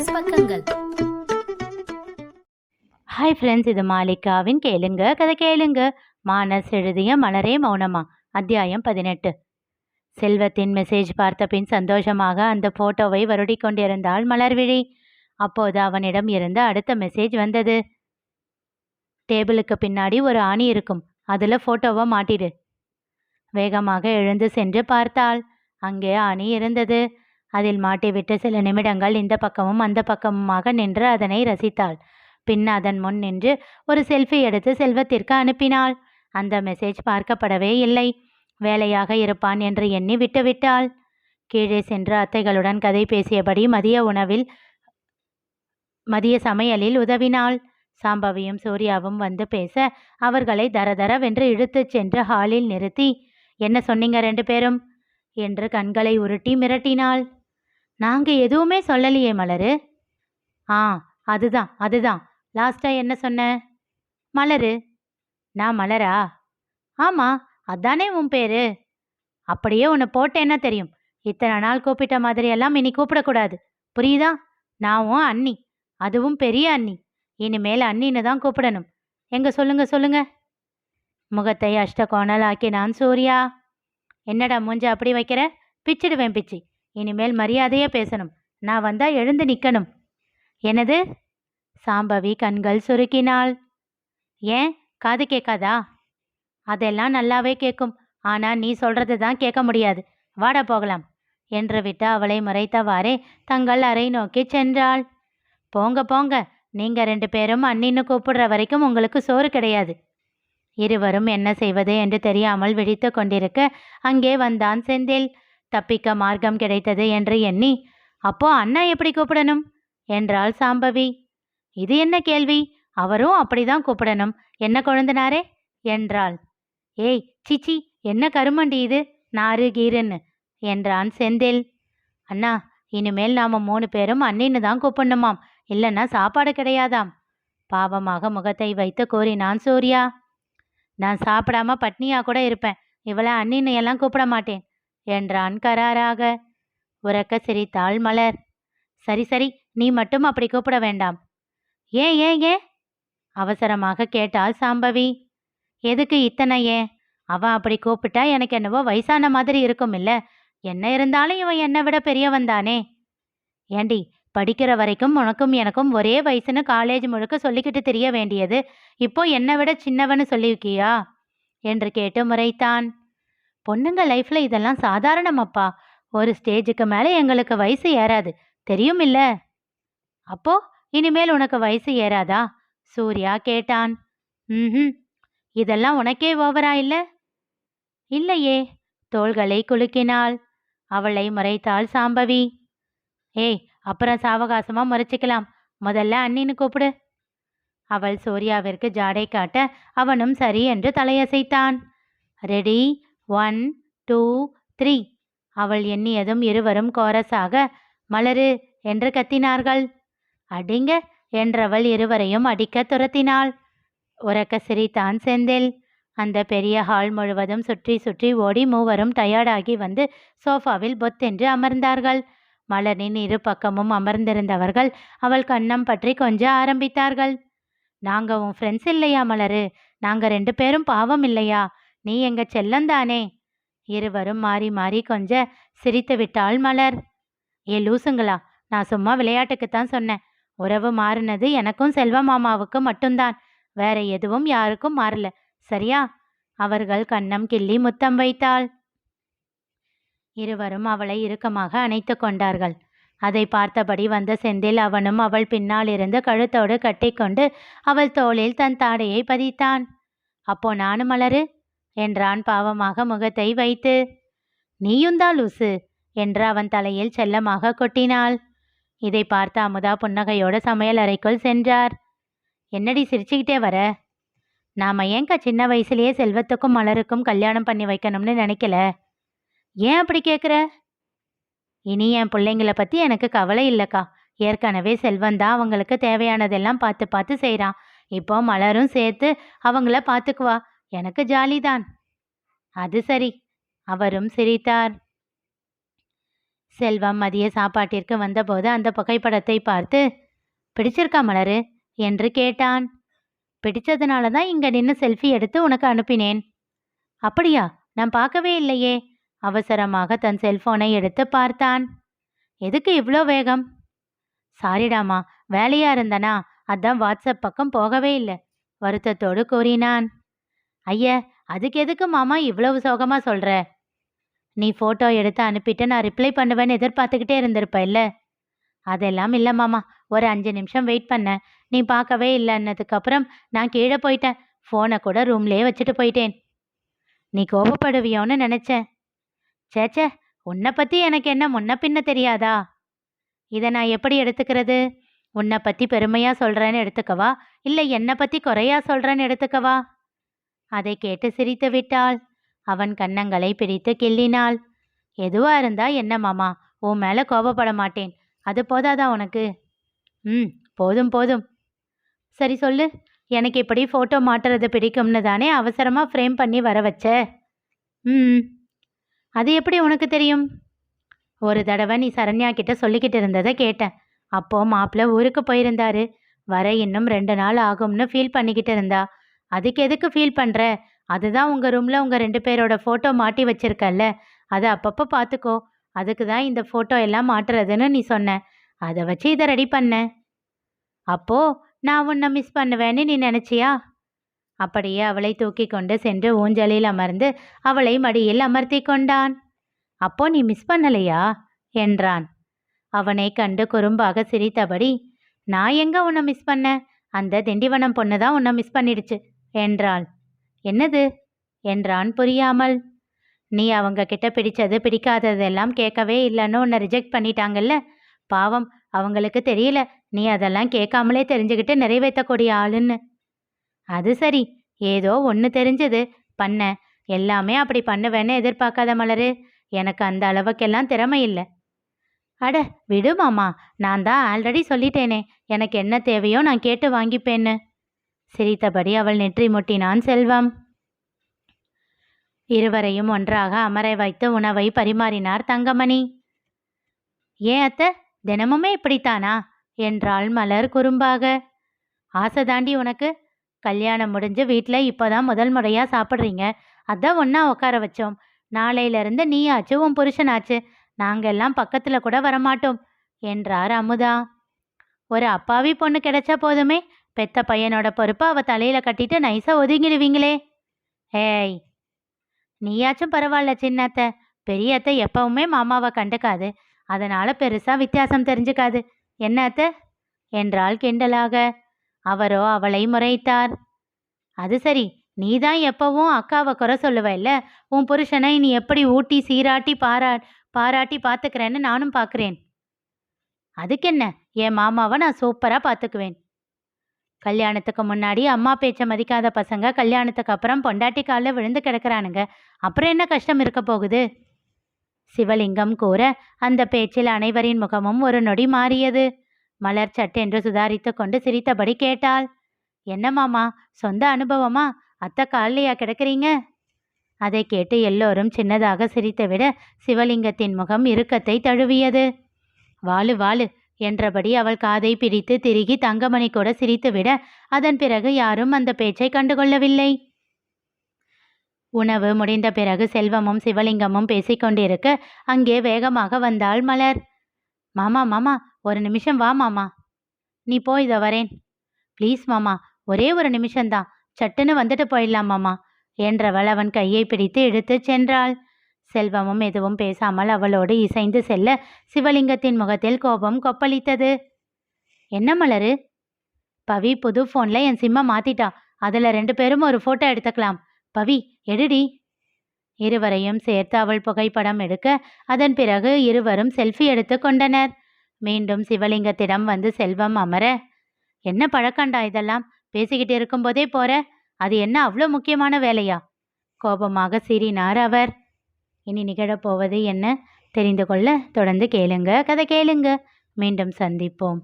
மானஸ் பக்கங்கள். Hi friends, இது மாலிகாவின் கேளுங்க கதை கேளுங்க. மானஸ் எழுதிய மலரே மௌனமா, அத்தியாயம் 18. செல்வத்தின் மெசேஜ் பார்த்த பின் சந்தோஷமாக அந்த போட்டோவை வருடி கொண்டிருந்தாள் மலர்விழி. அப்போது அவனிடம் இருந்து அடுத்த மெசேஜ் வந்தது. டேபிளுக்கு பின்னாடி ஒரு ஆணி இருக்கும், அதில் ஃபோட்டோவை மாட்டிடு. வேகமாக எழுந்து சென்று பார்த்தாள். அங்கே ஆணி இருந்தது. அதில் மாட்டிவிட்டு சில நிமிடங்கள் இந்த பக்கமும் அந்த பக்கமுமாக நின்று அதனை ரசித்தாள். பின் அதன் முன் நின்று ஒரு செல்ஃபி எடுத்து செல்வத்திற்கு அனுப்பினாள். அந்த மெசேஜ் பார்க்கப்படவே இல்லை. வேலையாக இருப்பான் என்று எண்ணி விட்டுவிட்டாள். கீழே சென்று அத்தைகளுடன் கதை பேசியபடி மதிய சமையலில் உதவினாள். சாம்பவியும் சூர்யாவும் வந்து பேச அவர்களை தரதரவென்று இழுத்துச் சென்று ஹாலில் நிறுத்தி, என்ன சொன்னீங்க 2 பேரும் என்று கண்களை உருட்டி மிரட்டினாள். நாங்க எதுவுமே சொல்லலையே மலரு. அதுதான் லாஸ்டா என்ன சொன்ன? மலரு. நான் மலரா? ஆமா, அதானே உன் பேரு. அப்படியே உன்னை போட்டேன்னா தெரியும். இத்தனை நாள் கூப்பிட்ட மாதிரியெல்லாம் இனி கூப்பிடக்கூடாது, புரியுதா? நான் உன் அண்ணி, அதுவும் பெரிய அண்ணி. இனிமேல் அண்ணின்னு தான் கூப்பிடணும். எங்க சொல்லுங்க. முகத்தை அஷ்டகோணல் ஆக்கினான் சூர்யா. என்னடா மூஞ்ச அப்படி வைக்கிற? பிச்சிடுவேன் பிச்சி. இனிமேல் மரியாதையே பேசணும். நான் வந்தா எழுந்து நிற்கணும். என்னது? சாம்பவி கண்கள் சுருக்கினாள். ஏன், காது கேட்காதா? அதெல்லாம் நல்லாவே கேட்கும். ஆனா நீ சொல்றது தான் கேட்க முடியாது. வாடா போகலாம் என்று விட்டு அவளை முறைத்தவாறே தங்கள் அறை நோக்கி சென்றாள். போங்க, நீங்க 2 பேரும் அண்ணின்னு கூப்பிடுற வரைக்கும் உங்களுக்கு சோறு கிடையாது. இருவரும் என்ன செய்வது என்று தெரியாமல் விழித்து கொண்டிருக்க அங்கே வந்தான் செந்தில். தப்பிக்க மார்க்கம் கிடைத்தது என்று எண்ணி, அப்போ அண்ணா எப்படி கூப்பிடணும் என்றாள் சாம்பவி. இது என்ன கேள்வி? அவரும் அப்படிதான் கூப்பிடணும். என்ன கொழுந்தனாரே என்றாள். ஏய் சிச்சி, என்ன கருமண்டி இது, நாறு கீருன்னு என்றான் செந்தில். அண்ணா, இனிமேல் நாம 3 பேரும் அண்ணின்னு தான் கூப்பிடணுமாம், இல்லைன்னா சாப்பாடு கிடையாதாம். பாவமாக முகத்தை வைத்து கூறினான் சூர்யா. நான் சாப்பிடாம பட்னியா கூட இருப்பேன், இவளை அண்ணின்னு எல்லாம் கூப்பிட மாட்டேன் என்றான் கராராக. உரக்க சிரித்தாள் மலர். சரி, நீ மட்டும் அப்படி கூப்பிட வேண்டாம். ஏன் அவசரமாக கேட்டாள் சாம்பவி. எதுக்கு இத்தனை ஏன்? அவன் அப்படி கூப்பிட்டா எனக்கு என்னவோ வயசான மாதிரி இருக்கும் இல்ல? என்ன இருந்தாலும் இவன் என்னை விட பெரியவன் தானே. ஏண்டி, படிக்கிற வரைக்கும் உனக்கும் எனக்கும் ஒரே வயசுன்னு காலேஜ் முழுக்க சொல்லிக்கிட்டு தெரிய வேண்டியது இப்போ என்னை விட சின்னவன்னு சொல்லியிருக்கியா என்று கேட்டு முறைத்தான். பொண்ணுங்க லைஃப்ல இதெல்லாம் சாதாரணமப்பா. ஒரு ஸ்டேஜுக்கு மேலே எங்களுக்கு வயசு ஏறாது, தெரியும் இல்ல? அப்போ இனிமேல் உனக்கு வயசு ஏறாதா? சூர்யா கேட்டான். இதெல்லாம் உனக்கே ஓவரா இல்ல? இல்லையே. தோள்களை குலுக்கினாள். அவளை முறைத்தாள் சாம்பவி. ஏய், அப்புறம் சாவகாசமா முறைச்சிக்கலாம், முதல்ல அண்ணின்னு கூப்பிடு. அவள் சூர்யாவிற்கு ஜாடை காட்ட அவனும் சரி என்று தலையசைத்தான். ரெடி, 1 2 3 அவள் எண்ணியதும் இருவரும் கோரஸாக மலரு என்று கத்தினார்கள். அடிங்க என்றவள் இருவரையும் அடிக்க துரத்தினாள். உரக்க சிரித்தான் செந்தில். அந்த பெரிய ஹால் முழுவதும் சுற்றி ஓடி மூவரும் டயர்டாகி வந்து சோஃபாவில் பொத்தென்று அமர்ந்தார்கள். மலரின் 2 பக்கமும் அமர்ந்திருந்தவர்கள் அவள் கன்னம் பற்றி கொஞ்ச ஆரம்பித்தார்கள். நாங்க உன் ஃப்ரெண்ட்ஸ் இல்லையா மலரு? நாங்க 2 பேரும் பாவம் இல்லையா? நீ எங்க செல்லந்தானே? இருவரும் மாறி மாறி கொஞ்ச சிரித்து விட்டாள் மலர். ஏ லூசுங்களா, நான் சும்மா விளையாட்டுக்குத்தான் சொன்னேன். உறவு மாறினது எனக்கும் செல்வ மாமாவுக்கும் மட்டும்தான், வேற எதுவும் யாருக்கும் மாறல, சரியா? அவர்கள் கன்னம் கிள்ளி முத்தம் வைத்தாள். இருவரும் அவளை இறுக்கமாக அணைத்து கொண்டார்கள். அதை பார்த்தபடி வந்த செந்தில் அவனும் அவள் பின்னால் இருந்து கழுத்தோடு கட்டிக்கொண்டு அவள் தோளில் தன் தாடையை பதித்தான். அப்போ நானும் மலரு என்றான் பாவமாக முகத்தை வைத்து. நீயுந்தா லூசு என்று அவன் தலையில் செல்லமாக கொட்டினாள். இதை பார்த்த அமுதா புன்னகையோடு சமையல் அறைக்குள் சென்றார். என்னடி சிரிச்சுக்கிட்டே வர? நாம ஏங்க சின்ன வயசுலயே செல்வத்துக்கும் மலருக்கும் கல்யாணம் பண்ணி வைக்கணும்னு நினைக்கல? ஏன் அப்படி கேட்குற? இனி என் பிள்ளைங்களை பற்றி எனக்கு கவலை இல்லைக்கா. ஏற்கனவே செல்வந்தான் அவங்களுக்கு தேவையானதெல்லாம் பார்த்து செய்கிறான். இப்போ மலரும் சேர்த்து அவங்கள பார்த்துக்குவா. எனக்கு ஜாலிதான். அது சரி. அவரும் சிரித்தார். செல்வம் மதிய சாப்பாட்டிற்கு வந்தபோது அந்த புகைப்படத்தை பார்த்து, பிடிச்சிருக்கா மலரு என்று கேட்டான். பிடிச்சதுனால தான் இங்க நின்று செல்ஃபி எடுத்து உனக்கு அனுப்பினேன். அப்படியா? நான் பார்க்கவே இல்லையே. அவசரமாக தன் செல்போனை எடுத்து பார்த்தான். எதுக்கு இவ்ளோ வேகம்? சாரிடாமா, வேலையா இருந்தனா, அதான் வாட்ஸ்அப் பக்கம் போகவே இல்லை, வருத்தத்தோடு கூறினான். ஐய, அதுக்கு எதுக்கு மாமா இவ்வளவு சோகமா சொல்ற? நீ போட்டோ எடுத்து அனுப்பிட்டு நான் ரிப்ளை பண்ணுவேன்னு எதிர்பார்த்துக்கிட்டே இருந்திருப்ப இல்ல? அதெல்லாம் இல்லை மாமா, ஒரு 5 நிமிஷம் வெயிட் பண்ணேன். நீ பார்க்கவே இல்லைன்னதுக்கு அப்புறம் நான் கீழே போயிட்டேன். ஃபோனை கூட ரூம்லேயே வச்சுட்டு போயிட்டேன். நீ கோபப்படுவியோன்னு நினைச்சேன். சேச்சே, உன்னை பற்றி எனக்கு என்ன முன்ன பின்ன தெரியாதா? இதை நான் எப்படி எடுத்துக்கிறது? உன்னை பற்றி பெருமையாக சொல்கிறேன்னு எடுத்துக்கவா, இல்லை என்னை பற்றி குறையா சொல்கிறேன்னு எடுத்துக்கவா? அதை கேட்டு சிரித்து விட்டாள். அவன் கன்னங்களை பிடித்து கிள்ளினாள். எதுவா இருந்தா என்ன மாமா, உன் மேலே கோபப்பட மாட்டேன். அது போதாதா உனக்கு? போதும் போதும். சரி சொல்லு, எனக்கு இப்படி ஃபோட்டோ மாட்டுறது பிடிக்கும்னு தானே அவசரமாக ஃப்ரேம் பண்ணி வர வச்ச? அது எப்படி உனக்கு தெரியும்? ஒரு தடவை நீ சரண்யா கிட்ட சொல்லிக்கிட்டு இருந்ததை கேட்டேன். அப்போது மாப்பிள்ளை ஊருக்கு போயிருந்தாரு. வர இன்னும் 2 நாள் ஆகும்னு ஃபீல் பண்ணிக்கிட்டு இருந்தா. அதுக்கு எதுக்கு ஃபீல் பண்ணுற? அதுதான் உங்கள் ரூமில் உங்கள் 2 பேரோட ஃபோட்டோ மாட்டி வச்சிருக்கல்ல, அதை அப்பப்போ பார்த்துக்கோ. அதுக்கு தான் இந்த ஃபோட்டோ எல்லாம் மாட்டுறதுன்னு நீ சொன்ன. அதை வச்சு இதை ரெடி பண்ண. அப்போ நான் உன்னை மிஸ் பண்ணுவேன்னு நீ நினச்சியா? அப்படியே அவளை தூக்கி கொண்டு சென்று ஊஞ்சலில் அமர்ந்து அவளை மடியில் அமர்த்தி கொண்டான். அப்போ நீ மிஸ் பண்ணலையா என்றான். அவனை கண்டு குறும்பாக சிரித்தபடி, நான் எங்க உன்னை மிஸ் பண்ண? அந்த திண்டிவனம் பொண்ணு தான் உன்னை மிஸ் பண்ணிடுச்சு என்றாள். என்னது என்றான் புரியாமல். நீ அவங்க கிட்ட பிடிச்சது பிடிக்காததெல்லாம் கேட்கவே இல்லைன்னு உன்னை ரிஜெக்ட் பண்ணிட்டாங்கல்ல. பாவம், அவங்களுக்கு தெரியல நீ அதெல்லாம் கேட்காமலே தெரிஞ்சுக்கிட்டு நிறைவேற்றக்கூடிய ஆளுன்னு. அது சரி, ஏதோ ஒன்று தெரிஞ்சது பண்ண. எல்லாமே அப்படி பண்ணுவேன்னு எதிர்பார்க்காத மலரு. எனக்கு அந்த அளவுக்கெல்லாம் திறமை இல்லை. அட விடு மாமா, நான் தான் ஆல்ரெடி சொல்லிட்டேனே, எனக்கு என்ன தேவையோ நான் கேட்டு வாங்கிப்பேன்னு. சிரித்தபடி அவள் நெற்றி முட்டினான் செல்வம். இருவரையும் ஒன்றாக அமர வைத்து உணவை பரிமாறினார் தங்கமணி. ஏன் அத்தை, தினமுமே இப்படித்தானா என்றாள் மலர் குறும்பாக. ஆசை தாண்டி உனக்கு. கல்யாணம் முடிஞ்சு வீட்டில் இப்போதான் முதல் முறையாக சாப்பிட்றீங்க. அதான் ஒன்றா உட்கார வச்சோம். நாளையிலேருந்து நீ ஆச்சு, உன் புருஷனாச்சு. நாங்கள் எல்லாம் பக்கத்தில் கூட வரமாட்டோம் என்றார் அமுதா. ஒரு அப்பாவி பொண்ணு கிடைச்சா போதுமே, பெத்த பையனோட பொறுப்பை அவள் தலையில் கட்டிட்டு நைஸாக ஒதுங்கிடுவீங்களே. ஏய், நீயாச்சும் பரவாயில்ல சின்னத்தை. பெரிய அத்தை எப்பவுமே மாமாவை கண்டுக்காது, அதனால் பெருசாக வித்தியாசம் தெரிஞ்சுக்காது. என்ன அத்தை என்றாள் கிண்டலாக. அவரோ அவளை முறைத்தார். அது சரி, நீ தான் எப்பவும் அக்காவை குறை சொல்லுவ இல்ல. உன் புருஷனை நீ எப்படி ஊட்டி சீராட்டி பாராட்டி பார்த்துக்கிறேன்னு நானும் பார்க்குறேன். அதுக்கென்ன, என் மாமாவை நான் சூப்பராக பார்த்துக்குவேன். கல்யாணத்துக்கு முன்னாடி அம்மா பேச்சை மதிக்காத பசங்க கல்யாணத்துக்கு அப்புறம் பொண்டாட்டி காலில் விழுந்து கிடக்கிறானுங்க. அப்புறம் என்ன கஷ்டம் இருக்க போகுது? சிவலிங்கம் கூற அந்த பேச்சில் அனைவரின் முகமும் ஒரு நொடி மாறியது. மலர் சட்டென்று சுதாரித்து கொண்டு சிரித்தபடி கேட்டாள். என்ன மாமா, சொந்த அனுபவமா? அத்தை காலையா கிடக்கிறீங்க? அதை கேட்டு எல்லோரும் சின்னதாக சிரித்துவிட சிவலிங்கத்தின் முகம் இறுக்கத்தை தழுவியது. வாழு வாழு என்றபடி அவள் காதை பிடித்து திருகி தங்கமணி கூட சிரித்துவிட அதன் பிறகு யாரும் அந்த பேச்சை கண்டுகொள்ளவில்லை. உணவு முடிந்த பிறகு செல்வமும் சிவலிங்கமும் பேசிக்கொண்டிருக்க அங்கே வேகமாக வந்தாள் மலர். மாமா மாமா, ஒரு நிமிஷம் வா மாமா. நீ போய் இதை வரேன். ப்ளீஸ் மாமா, ஒரே ஒரு நிமிஷம்தான், சட்டுன்னு வந்துட்டு போயிடலாம் மாமா என்றவள் அவன் கையை பிடித்து இழுத்து சென்றாள். செல்வமும் எதுவும் பேசாமல் அவளோடு இசைந்து செல்ல சிவலிங்கத்தின் முகத்தில் கோபம் கொப்பளித்தது. என்ன மலரு? பவி புது ஃபோனில் என் சிம்மை மாத்திட்டா. அதில் 2 பேரும் ஒரு ஃபோட்டோ எடுத்துக்கலாம். பவி எடுடி. இருவரையும் சேர்த்து அவள் புகைப்படம் எடுக்க அதன் பிறகு இருவரும் செல்ஃபி எடுத்து கொண்டனர். மீண்டும் சிவலிங்கத்திடம் வந்து செல்வம் அமர, என்ன பழக்கண்டா இதெல்லாம்? பேசிக்கிட்டு இருக்கும்போதே போற, அது என்ன அவ்வளோ முக்கியமான வேலையா? கோபமாக சீறினார் அவர். இனி நிகழப்போவது என்ன தெரிந்து கொள்ள தொடர்ந்து கேளுங்க, கதை கேளுங்க. மீண்டும் சந்திப்போம்.